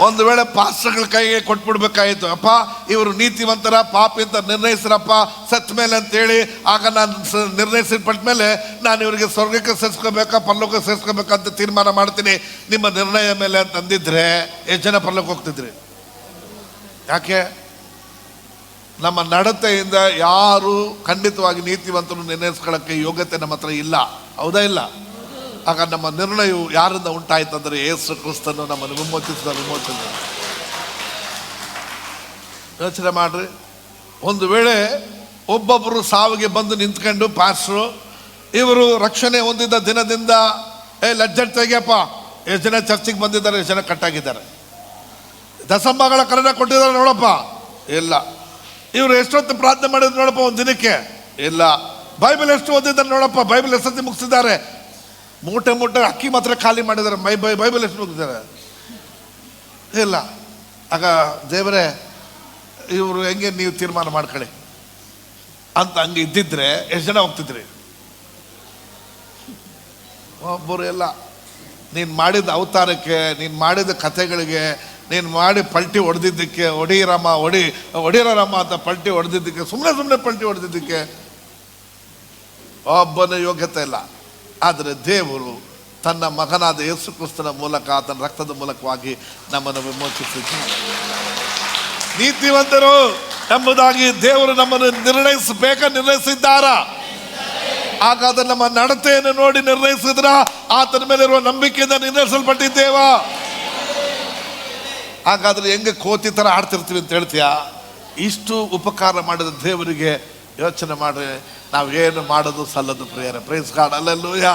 ಒಂದು ವೇಳೆ ಪಾಸ್ಟರ್ಗಳ ಕೈಗೆ ಕೊಟ್ಬಿಡ್ಬೇಕಾಯಿತು, ಅಪ್ಪ ಇವರು ನೀತಿವಂತರ ಪಾಪಿ ಅಂತ ನಿರ್ಣಯಿಸ್ರಪ್ಪ ಸತ್ತ ಮೇಲೆ ಅಂತೇಳಿ, ಆಗ ನಾನು ನಿರ್ಣಯಿಸಲ್ಪಟ್ಟ ಮೇಲೆ ನಾನು ಇವರಿಗೆ ಸ್ವರ್ಗಕ್ಕೆ ಸೇರಿಸ್ಕೋಬೇಕಾ ಪರಲೋಕಕ್ಕೆ ಸೇರಿಸ್ಕೋಬೇಕಂತ ತೀರ್ಮಾನ ಮಾಡ್ತೀನಿ ನಿಮ್ಮ ನಿರ್ಣಯ ಮೇಲೆ ಅಂತ ಅಂದಿದ್ರೆ ಎಷ್ಟು ಜನ ಪರಲೋಕ ಹೋಗ್ತಿದ್ರಿ? ಯಾಕೆ? ನಮ್ಮ ನಡತೆಯಿಂದ ಯಾರು ಖಂಡಿತವಾಗಿ ನೀತಿವಂತರು ನಿರ್ಣಯಿಸ್ಕೊಳ್ಳೋಕ್ಕೆ ಯೋಗ್ಯತೆ ನಮ್ಮ ಹತ್ರ ಇಲ್ಲ, ಹೌದಾ ಇಲ್ಲ? ಆಗ ನಮ್ಮ ನಿರ್ಣಯವು ಯಾರಿಂದ ಉಂಟಾಯ್ತಂದ್ರೆ ಯೇಸು ಕ್ರಿಸ್ತನು ನಮ್ಮನ್ನು ವಿಮೋಚಿಸಿದ. ಯೋಚನೆ ಮಾಡ್ರಿ, ಒಂದು ವೇಳೆ ಒಬ್ಬೊಬ್ಬರು ಸಾವಿಗೆ ಬಂದು ನಿಂತ್ಕೊಂಡು ಪಾಸ್ಟ್ರು ಇವರು ರಕ್ಷಣೆ ಹೊಂದಿದ್ದ ದಿನದಿಂದ ಲಜ್ಜಟ್ ತೆಗಿಯಪ್ಪ, ಎಷ್ಟು ಜನ ಚರ್ಚಿಗೆ ಬಂದಿದ್ದಾರೆ, ಎಷ್ಟು ಜನ ಕಟ್ಟಾಗಿದ್ದಾರೆ, ದಸಂಬಗಳ ಕರೆನ ಕೊಟ್ಟಿದ್ದಾರೆ ನೋಡಪ್ಪ, ಇಲ್ಲ. ಇವರು ಎಷ್ಟೊತ್ತು ಪ್ರಾರ್ಥನೆ ಮಾಡಿದ್ರು ನೋಡಪ್ಪ ಒಂದು ದಿನಕ್ಕೆ, ಇಲ್ಲ. ಬೈಬಲ್ ಎಷ್ಟು ಓದಿದ್ದಾರೆ ನೋಡಪ್ಪ, ಬೈಬಲ್ ಎಷ್ಟೊತ್ತಿ ಮುಗಿಸಿದ್ದಾರೆ, ಮೂಟೆ ಅಕ್ಕಿ ಮಾತ್ರ ಖಾಲಿ ಮಾಡಿದ್ದಾರೆ, ಬೈಬಲ್ ಎಷ್ಟು ಮುಗಿಸಿದ್ದಾರೆ, ಇಲ್ಲ. ಆಗ ದೇವರೇ ಇವರು ಹೆಂಗೆ ನೀವು ತೀರ್ಮಾನ ಮಾಡ್ಕೊಳ್ಳಿ ಅಂತ ಹಂಗೆ ಇದ್ದಿದ್ರೆ ಎಷ್ಟು ಜನ ಹೋಗ್ತಿದ್ರಿ? ಒಬ್ಬರು ಎಲ್ಲ. ನೀನು ಮಾಡಿದ ಅವತಾರಕ್ಕೆ, ನೀನು ಮಾಡಿದ ಕಥೆಗಳಿಗೆ, ನೀನು ಮಾಡಿ ಪಲ್ಟಿ ಹೊಡೆದಿದ್ದಕ್ಕೆ, ಹೊಡೀರಮ್ಮ ಅಂತ ಪಲ್ಟಿ ಹೊಡೆದಿದ್ದಕ್ಕೆ, ಸುಮ್ಮನೆ ಪಲ್ಟಿ ಹೊಡೆದಿದ್ದಕ್ಕೆ ಒಬ್ಬನ ಯೋಗ್ಯತೆ ಇಲ್ಲ. ಆದರೆ ದೇವರು ತನ್ನ ಮಗನಾದ ಯೇಸು ಕ್ರಿಸ್ತನ ಮೂಲಕ, ತನ್ನ ರಕ್ತದ ಮೂಲಕವಾಗಿ ನಮ್ಮನ್ನು ವಿಮೋಚಿಸಿದ್ದಾರೆ. ನೀತಿವಂತರು ಎಂಬುದಾಗಿ ದೇವರು ನಮ್ಮನ್ನು ನಿರ್ಣಯಿಸಿದ್ದಾರ? ಹಾಗಾದ್ರೆ ನಮ್ಮ ನಡತೆಯನ್ನು ನೋಡಿ ನಿರ್ಣಯಿಸಿದ್ರ? ಆತನ ಮೇಲೆ ಇರುವ ನಂಬಿಕೆಯಿಂದ ನಿರ್ಣಯಿಸಲ್ಪಟ್ಟಿದ್ದೇವಾ? ಹಾಗಾದ್ರೆ ಹೆಂಗೆ ಕೋತಿ ಥರ ಆಡ್ತಿರ್ತೀವಿ ಅಂತ ಹೇಳ್ತೀಯಾ? ಇಷ್ಟು ಉಪಕಾರ ಮಾಡಿದ ದೇವರಿಗೆ ಯೋಚನೆ ಮಾಡ್ರಿ, ನಾವೇನು ಮಾಡೋದು ಸಲ್ಲದು ಪ್ರಿಯರೇ. Praise God, hallelujah.